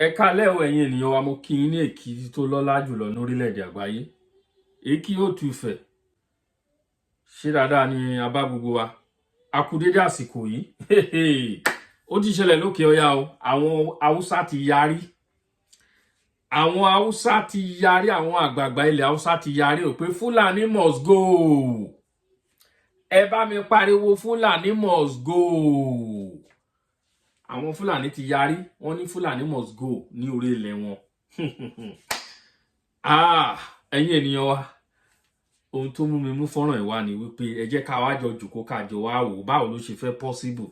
Ẹ káalẹ́ o ẹ̀yin ènìyàn wa, mo kí yín ní èkì tó lọ́lá jùlọ lórílẹ̀‐èdè àgbáyé. Èkì ó tu fẹ̀. Ṣé dáadáa ni a bá gbogbo wa? A kú dédé àsìkò yìí. Ó ti ṣẹlẹ̀ lókè ọya o. Àwọn Haúsá ti yarí. Àwọn Haúsá ti yarí, àwọn àgbààgbà ilẹ̀ Haúsá ti yarí o pé Fulani must go. Ẹ bá mi pariwo Fulani must go. Àwọn Fulani ti yarí, wọ́n ní Fulani must go ní orí ilẹ̀ wọn. Ẹ̀yin ènìyàn wa, ohun tó mú mi mú fọ́nrán ẹ̀ wá ni wípé ẹ jẹ́ ká wá jọ jòkó ká jọ wá wò báwo ló ṣe fẹ́ possible.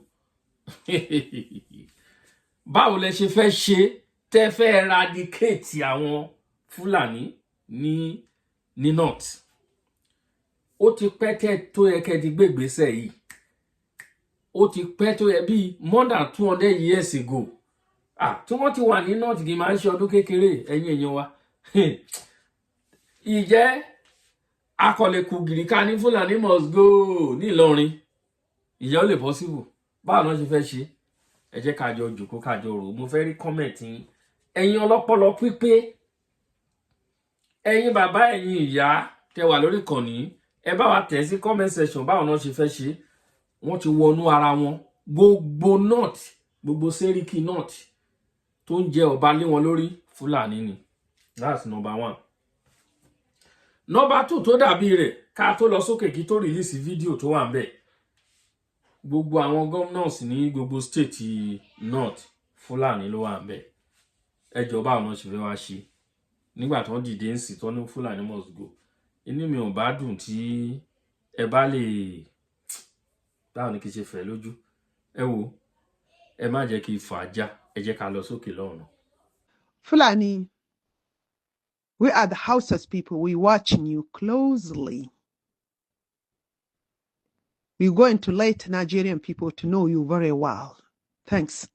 Báwo lẹ ṣe fẹ́ ṣe tẹ́ fẹ́ eradicate àwọn Fulani ní north. Ó ti pẹ́ kẹ́ tó yẹ kẹ́ ti gbé ìgbésẹ̀ yìí. Ó ti pẹ́ tó yẹ bíi more than 200 years ago. Tí wọ́n ti wà ní north kì í máa ń ṣe ọdún kékeré ẹ̀yin èèyàn wa. Ìjẹ́ akọ̀lẹ̀kù gìrìkà ní Fulani must go ní Ìlọrin. Ìjẹ́ ó lè possible. Báwo ló ṣe fẹ́ ṣe? Ẹ jẹ́ ká jọ jòkó ká jọ rò. Mo fẹ́ rí comment yín. Ẹ̀yin ọlọ́pọlọ pípé, ẹ̀yin bàbá, ẹ̀yin ìyá tẹ́ wà lórí ìkànnì, ẹ bá wa tẹ̀ sí comment section báwo ló ṣe fẹ́ ṣe. Wọ́n ti wọnú ara wọn. Gbogbo north, gbogbo Sẹ́ríkì north tó ń jẹ ọba lé wọn lórí Fulani ni. That's number 1. Number 2 tó dàbí rẹ̀ ká tó lọ sókè kí tó release fídíò tó wà ńbẹ̀. Gbogbo àwọn governors ní gbogbo state north Fulani ló wà ńbẹ̀. Ẹ jọ̀ọ́ báwo ló ṣe fẹ́ wá ṣe nígbà tó ń dìde ń sì tó ní Fulani must go. Inú mi ò bá dùn tí ẹ bá lè báwo ni kí ṣe fẹ́ lójú. Ẹ wo, ẹ má jẹ́ kí fà já, ẹ jẹ́ ká lọ sókè lọ́run. Fulani, we are the Hausa's people. We're watching you closely. We're going to let Nigerian people to know you very well. Thanks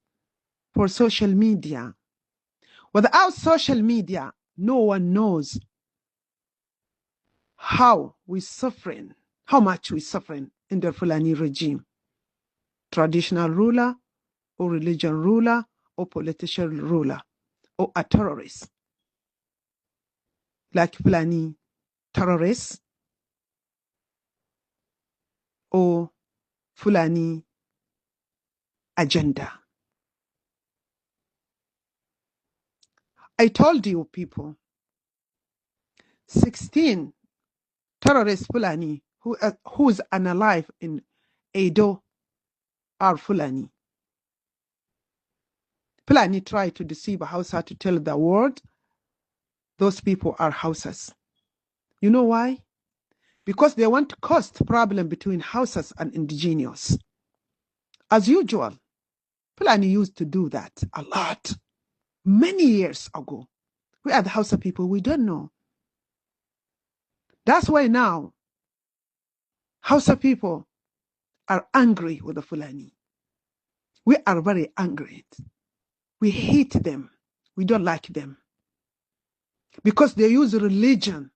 for social media. Without social media, no one knows how we're suffering, how much we're suffering in the Fulani regime. Traditional ruler, or religion ruler, or political ruler, or a terrorist. Like Fulani terrorists, or Fulani agenda. I told you people, 16 terrorist Fulani who's unalive in Edo are Fulani. Fulani try to deceive Hausa to tell the world those people are Hausas. You know why? Because they want to cause problem between Hausas and indigenous. As usual, Fulani used to do that a lot. Many years ago. We are the Hausa people, we don't know. That's why now, Hausa people are angry with the Fulani. We are very angry. We hate them. We don't like them. Because they use religion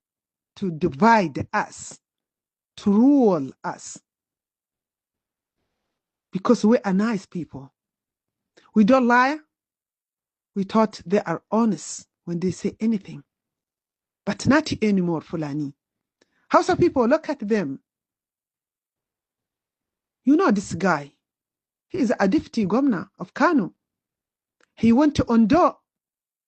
to divide us, to rule us. Because we are nice people. We don't lie. We thought they are honest when they say anything. But not anymore, Fulani. Hausa people, look at them. You know this guy. He is a deputy governor of Kano. He went to Ondo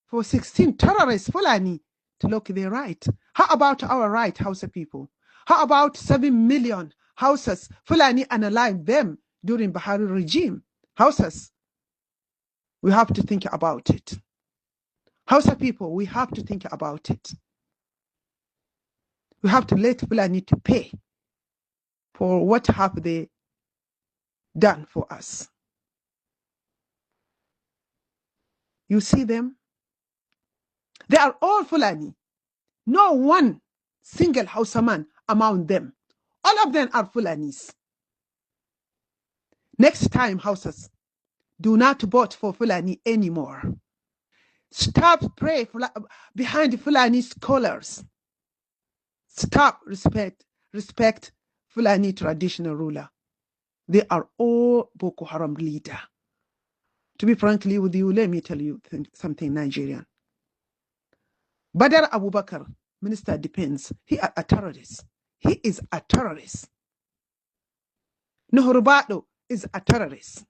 for 16 terrorists, Fulani, to look their right. How about our right, Hausa people? How about 7 million Hausas, Fulani unalive them during Bahari regime? Hausas, we have to think about it. Hausa people, we have to think about it. We have to let Fulani to pay for what have they done for us. You see them? They are all Fulani. No one single Hausa man among them. All of them are Fulanis. Next time, Hausas, do not vote for Fulani anymore. Stop praying behind Fulani scholars. Stop respect Fulani traditional ruler. They are all Boko Haram leader. To be frankly with you, let me tell you something, Nigerian. Badar Abu Bakr, Minister of Defense, he is a terrorist. He is a terrorist. Nuhu Ribadu is a terrorist.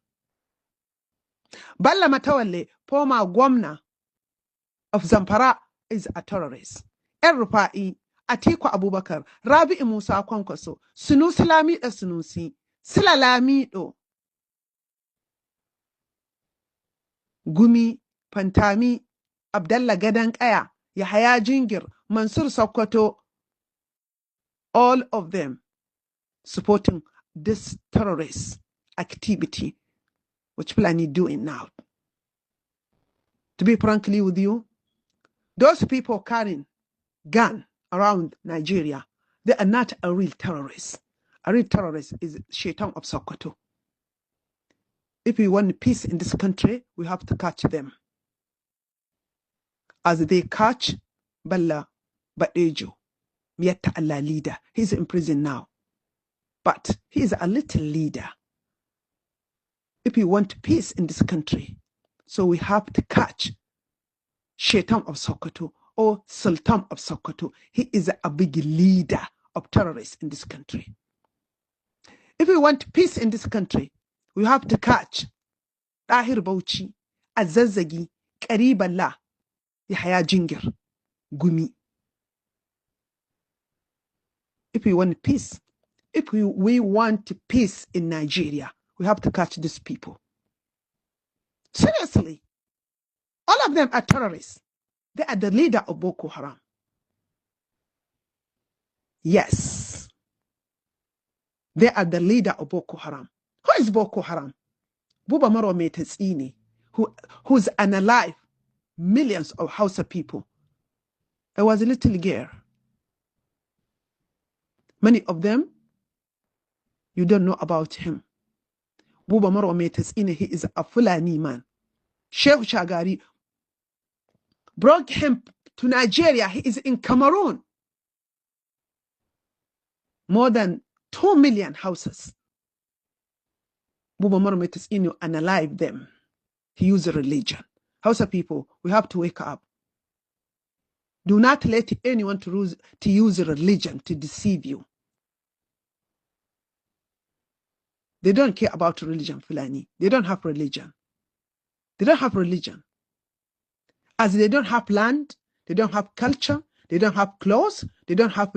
Balla Matawalle, former Gwamna of Zamfara, is a terrorist. El Rufai, Atiku Abubakar, Rabi Musa Kwankwaso, Sunusi Lamido Sunusi, Sila Lamido, Gumi, Pantami, Abdallah Gadang Aya, Yahaya Jingir, Mansur Sokoto, all of them supporting this terrorist activity which Fulani doing now. To be frankly with you, those people carrying gun around Nigeria, they are not a real terrorist. A real terrorist is Shaitan of Sokoto. If we want peace in this country, we have to catch them. As they catch Balla Badejo, Mietta Allah leader. He's in prison now. But he's a little leader. If we want peace in this country, so we have to catch Shaitan of Sokoto or Sultan of Sokoto. He is a big leader of terrorists in this country. If we want peace in this country, we have to catch Tahir Bauchi, Azazagi, Karibala, Yahya Jingir, Gumi. If we want peace, if we want peace in Nigeria, we have to catch these people. Seriously. All of them are terrorists. They are the leader of Boko Haram. Yes. They are the leader of Boko Haram. Who is Boko Haram? Buba Maro Metesini, who's unalive millions of Hausa people. I was a little girl. Many of them, you don't know about him. Buba Maro Metesini, he is a Fulani man. Sheikh Shagari brought him to Nigeria. He is in Cameroon. More than 2 million houses. Buba Maro Metesini unalive them. He used religion. Hausa people, we have to wake up. Do not let anyone to use religion to deceive you. They don't care about religion, Fulani. They don't have religion. They don't have religion. As they don't have land, they don't have culture, they don't have clothes, they don't have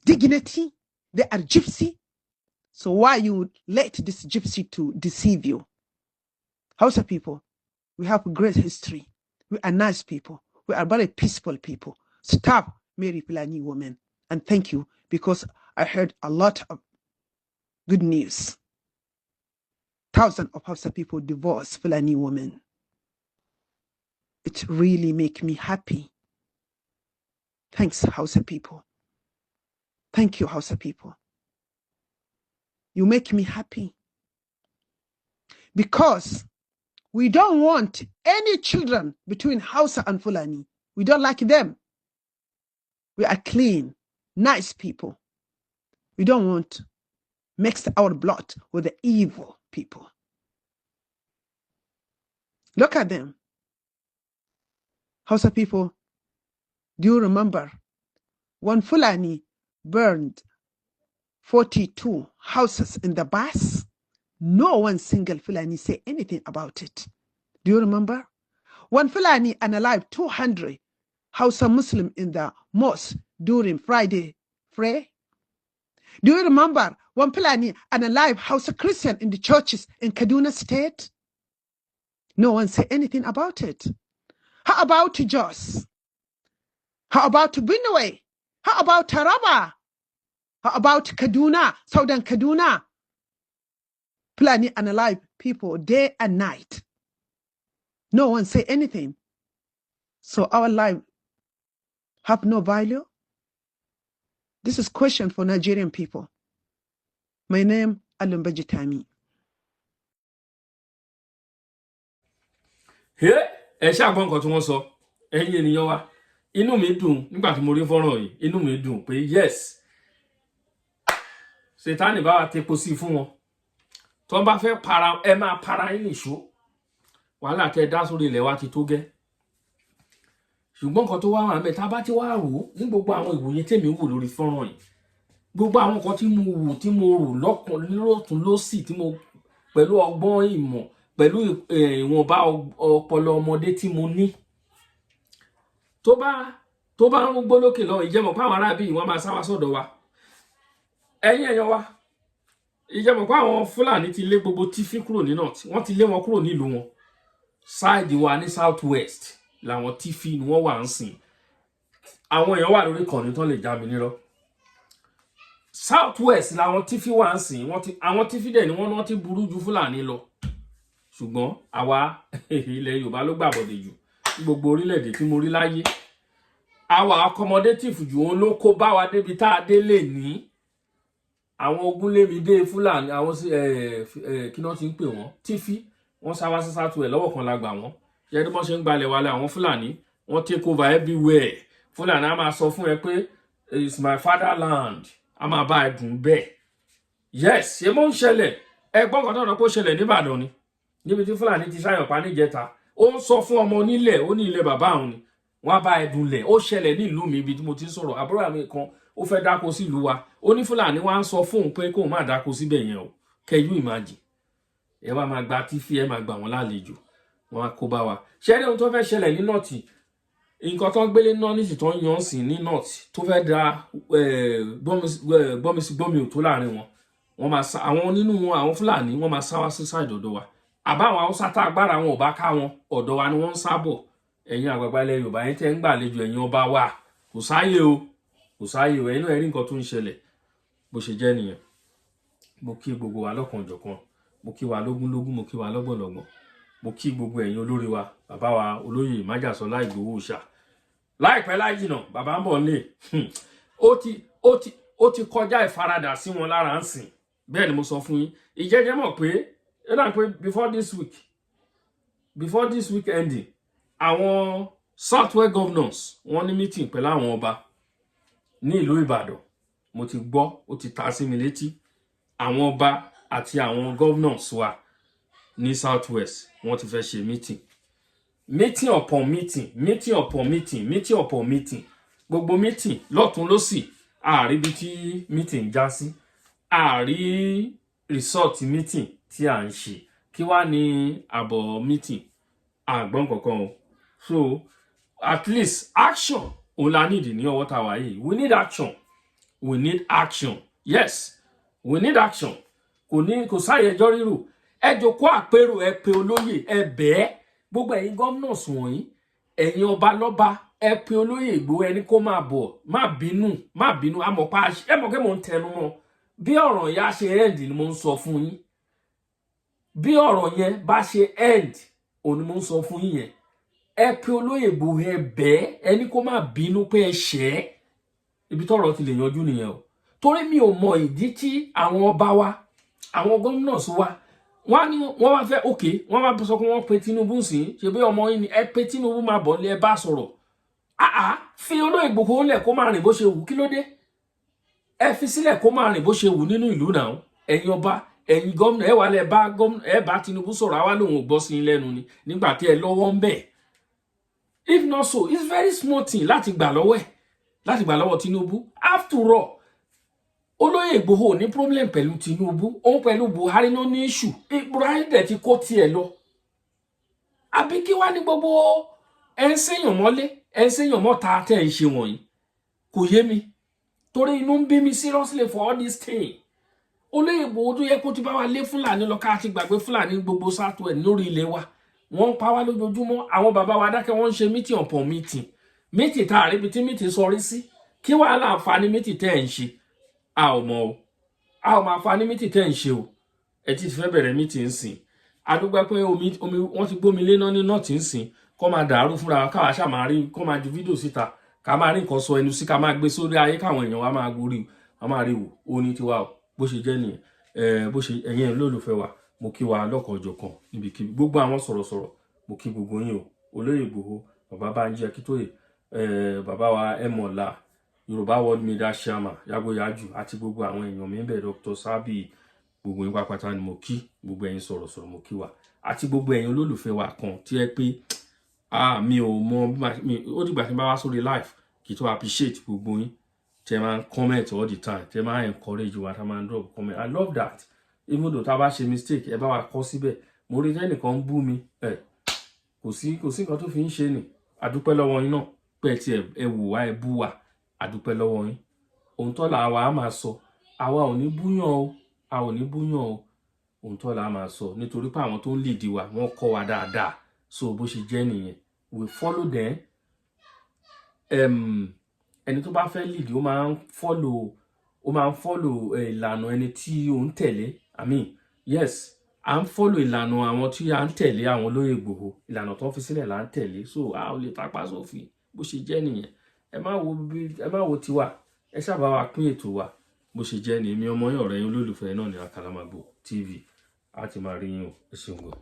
dignity. They are gypsy. So why you let this gypsy to deceive you? Hausa people, we have great history. We are nice people. We are very peaceful people. Stop marrying Fulani women. And thank you, because I heard a lot of good news. Thousands of Hausa people divorce Fulani women. It really makes me happy. Thanks, Hausa people. Thank you, Hausa people. You make me happy. Because we don't want any children between Hausa and Fulani. We don't like them. We are clean, nice people. We don't want to mix our blood with the evil people. Look at them. Hausa people, do you remember when Fulani burned 42 houses in the bus? No one single Fulani say anything about it. Do you remember? When Fulani unalived 200 Hausa Muslim in the mosque during Friday prayer? Do you remember when Fulani unalived Hausa Christian in the churches in Kaduna State? No one say anything about it. How about Jos? How about Benue? How about Taraba? How about Kaduna, Southern Kaduna? Fulani unalive people day and night. No one say anything. So our life have no value? This is a question for Nigerian people. My name, Alumbaji Tami. Ẹ ṣàgbọ́n nǹkan tí wọ́n sọ, ẹ̀yin ènìyàn wa. Inú mi dùn nígbà tí mo rí fọ́nrán yìí. Inú mi dùn pé yes, Sátánì bá wa tepo sí fún wọn. Tó bá fẹ́ para, ẹ máa para yín nìṣó. wàhálà tẹ́ dá sórí ilẹ̀ wa ti tó gẹ́. Ṣùgbọ́n nǹkan tó wá wà ńbẹ̀ tá bá ti wá rò ní gbogbo àwọn ìwòye tèmi wò lórí fọ́nrán yìí, gbogbo àwọn nǹkan tí mo wò tí mo rò lọ́kàn lọ́tùn lósì tí mo pẹ̀lú ọgbọ́n ìmọ̀ pẹ̀lú ìwọ̀nba ọpọlọ ọmọdé tí mo ní, tó bá ń rúgbó lókè lọ, ìjẹ́mọ̀ pé àwọn arábí wọ́n máa sá wá sọ́dọ̀ wa. Ẹ̀yin èèyàn wa, ìjẹ́mọ̀ pé àwọn Fúlàní ti lé gbogbo tífí kúrò ní north, wọ́n ti lé wọn kúrò nílùú wọn. Sáìdì wa ní south west làwọn tífí ni wọ́n wà ń sìn. Àwọn èèyàn wà lórí kànnì tán lè já mi nírọ́. South west làwọn tífí wà ń sìn. Àwọn tífí dẹ̀ ni wọ́n ti burú ju Fúlàní lọ. Ṣùgbọ́n àwa ilẹ̀ Yorùbá ló gbàbọ̀dé jù gbogbo orílẹ̀-èdè tí mo rí láyé. Àwa accommodative jù òun ló kó bá wa débi tá a dé lè ní. Àwọn ogunlémidé Fúlàní, àwọn kí náà ti ń pè wọ́n, tífí, wọ́n sá wá sí south west lọ́wọ́ kan la gbà wọ́n. Ṣé bí wọ́n ṣe ń gbalẹ̀ wálé àwọn Fúlàní, wọ́n take over everywhere. Fúlàní á máa sọ fún ẹ pé it's my fatherland, á máa bá ẹ dùn bẹ́ẹ̀. Yes, ṣé mo ń ṣẹlẹ̀? Ẹgbọ́n kan tó kó ṣẹlẹ̀ ní Ìbàdàn ni, níbi tí Fúlàní ti ṣáyàn pa níjẹta. Ó ń sọ fún ọmọ onílẹ̀, ó ní ilẹ̀ bàbá òun ni, wọ́n á bá ẹ dùnlẹ̀. Ó ṣẹlẹ̀ ní ìlú mi ibi tí mo ti ń sọ̀rọ̀. Àbúrò mi kan ó fẹ́ dáko sí ìlú wa, ó ní Fúlàní wá ń sọ fún òun pé kóun má dáko síbẹ̀ yẹn o. Can you imagine? Ẹ wá máa gba tífí, ẹ máa gbà wọ́n lálejò, wọ́n á kó bá wa. Ṣé ẹni ohun tó fẹ́ ṣẹlẹ̀ ní north, nǹkan tó ń gbélé náà nísì tó ń yan sí ní north tó fẹ́ da gbọ́mi ò tó láàrin wọn, wọ́n máa sá àwọn nínú wọn, àwọn Fúlàní wọ́n máa sá wá sí side ọ̀dọ̀ wa. Àbá àwọn Haúsá tá agbára wọn ò bá ká wọn, ọ̀dọ̀ wa ni wọ́n ń sábọ̀. Ẹ̀yin àgbààgbà ilẹ̀ Yorùbá yẹn tẹ́ ń gbàlejò ẹ̀yin ọba wa, kò sáyé o, kò sáyé o. Ẹ̀yin náà rí nǹkan tó ń ṣẹlẹ̀ bó ṣe jẹ́ nìyẹn. Mo kí gbogbo wa lọ́kànjọ̀kan, mo kí wa lógúnlógún, mo kí wa lọ́gbọ̀nlọ́gbọ̀n, mo kí gbogbo ẹ̀yin olórí wa, bàbá wa olóyè Májàsọ́lá Ìgbòho Òòṣà. Láìpẹ́ láì jìnà bàbá ń bọ̀ nílé. Ó ti kọjá ìfaradà sí wọn lára ń sìn. Bẹ́ẹ̀ ni mo sọ fún yín. Ìjẹ́jẹ́ mọ̀ pé before this week ending, àwọn southwest governors wọ́n ní meeting pẹ̀lú àwọn ọba ní ìlú Ìbàdàn. Mo ti gbọ́, ó ti ta sí mi létí. Àwọn ọba àti àwọn governors wa ní southwest wọ́n ti fẹ́ ṣe meeting upon meeting. Gbogbo meeting lọ́tún lósì, àárí bí tí meeting já sí, àárí result meeting tí à ń ṣe. Kí wá ní àbọ̀ meeting? Àgbọ̀n kankan o. So at least action òun la need ní ọwọ́ tá wà yìí. We need action. Yes, we need action. Kò sáyé ẹjọ́ rírò. Ẹ jókòó àpérò, ẹ pe olóyè, ẹ bẹ́ẹ̀. Gbogbo ẹ̀yin governors wọ̀nyí, ẹ̀yin ọba lọ́ba, ẹ pe olóyè Ìgbòho, ẹni kó máa bọ̀, má bínú. Àmọ̀pá ẹ mọ̀ pé mò ń tẹnu mọ́. Bí ọ̀rọ̀ yẹn á ṣe end ni mo ń sọ fún yín. Bí ọ̀rọ̀ yẹn bá ṣe end, òun ni mo ń sọ fún yín yẹn. Ẹ pe olóyè Ìgbòho, ẹ bẹ́ẹ̀, ẹni kó má bínú pé ẹ ṣẹ̀. Ibi tọ́rọ̀ ti lè yanjú nìyẹn o. Torí mi ò mọ ìdí tí àwọn ọba wa, àwọn governors wa, wọ́n wá fẹ́ wọ́n wá sọ pé wọ́n pe Tinubu sí, ṣe bí ọmọ yín ni, ẹ pe Tinubu máa bọ̀ nílé, ẹ bá sọ̀rọ̀. Fi olóyè Ìgbòho lẹ̀ kó máa rìn bó ṣe wù, kí ló dé? Ẹ fi sílẹ̀ kó máa rìn bó ṣe wù nínú ìlú náà. Ẹ̀yin ọba, ẹ̀yin gómìnà, ẹ wà lẹ bá Tinubu sọ̀rọ̀, àwa lòun ò gbọ́ sí yín lẹ́nu ni nígbà tí ẹ lọ́wọ́ ń bẹ̀. If not so, it's very small thing láti gbà lọ́wọ́ Tinubu. After all, olóyè Ìgbòho ní problem pẹ̀lú Tinubu, òun pẹ̀lú Buhari ló ní issue. Buhari dẹ̀ ti kó tiẹ̀ lọ. Àbí kí wá ní gbogbo ẹ ń ṣèyàn mọ́lé, ẹ ń ṣèyàn mọ́ta tẹ́ ẹ ṣe wọ̀nyí? Kò yé mi. Torí inú ń bí mi seriously for all this thing. Olóyè Ìgbòho tó yẹ kó ti bá wa lé Fúlàní lọ, ká ti gbàgbé Fúlàní gbogbo southwest lórí ilẹ̀ wa. Wọ́n ń pa wá lójoojúmọ́. Àwọn bàbá wa dákẹ́, wọ́n ń ṣe meeting upon meeting. Meeting tá a rí ibi tí meeting sọrí sí. Kí wá láǹfààní meeting tẹ́ ẹ ń ṣe? A ò mọ̀ o. A ò máa fa ní meeting tẹ́ ń ṣe o. Ẹ ti fẹ́ bẹ̀rẹ̀ meeting sìn. A dúpẹ́ pé omi wọ́n ti gbómi lé náà ní north ń sìn. Kó máa dàrú fúnra wa, káwa ṣáà máa rí, kó máa ju fídíò síta. Ká máa rí nǹkan sọ ẹnu sí, ká máa gbé sórí ayé káwọn èèyàn wa máa gorí, wa máa rí wò. Ó ní tiwa o. Bó ṣe jẹ́ nìyẹn. Bó ṣe ẹ̀yin olólùfẹ́ wa, mo kí wa lọ́kànjọ̀kan níbikíbi. Gbogbo àwọn sọ̀rọ̀sọ̀rọ̀, mo kí gbogbo yín o. Olóyè Ìgbòho, bàbá Bánjí Akíntóyè, bàbá wa Ẹmọ̀lá, Yorùbá World Media Chairman Yagoyaju, àti gbogbo àwọn èèyàn mi ń bẹ, Dr. Sabi, gbogbo yín pápátá ni mo kí, gbogbo ẹ̀yin sọ̀rọ̀sọ̀rọ̀ mo kí wa. àti gbogbo ẹ̀yin olólùfẹ́ wa kan tí ẹ pé mi ò mọ ó dìgbà tí n bá wá sórí live kí tó appreciate gbogbo yín tẹ́ máa ń comment all the time tẹ́ máa ń encourage wa tẹ́ máa ń drop comment. I love that. Even though tá bá ṣe mistake ẹ bá wa kọ síbẹ̀. Mo rí ẹnìkan ń bú mi kò sí nǹkan tó fi ń ṣe ni. A dúpẹ́ lọ́wọ́ yín náà pé ẹ wò wá ẹ bú wa. A dúpẹ́ lọ́wọ́ yín. Ohun tó là wa á máa sọ. Àwa ò ní búyàn o. A ò ní búyàn o. Ohun tó là á máa sọ nítorí pé àwọn tó ń lead wa wọ́n kọ́ wa dáadáa. So bó ṣe jẹ́ nìyẹn. We follow them. Ẹni tó bá fẹ́ lead ó máa ń follow ìlànà ẹni tí ó ń tẹ̀lé. I mean, yes, à ń follow ìlànà àwọn tí à ń tẹ̀lé àwọn olóyè Ìgbòho. Ìlànà tó fi sílẹ̀ là ń tẹ̀lé. So a ò lè tapá sófin. Bó ṣe jẹ́ nìyẹn. Ẹ má wo tiwa. Ẹ ṣáà bá wa pín ètò wa. Bó ṣe jẹ́ ni èmi ọmọ yín ọ̀rẹ́ yín olólùfẹ́ náà ní Akálámàgbò TV. A ti máa rí yín o. Ẹ ṣeun gan.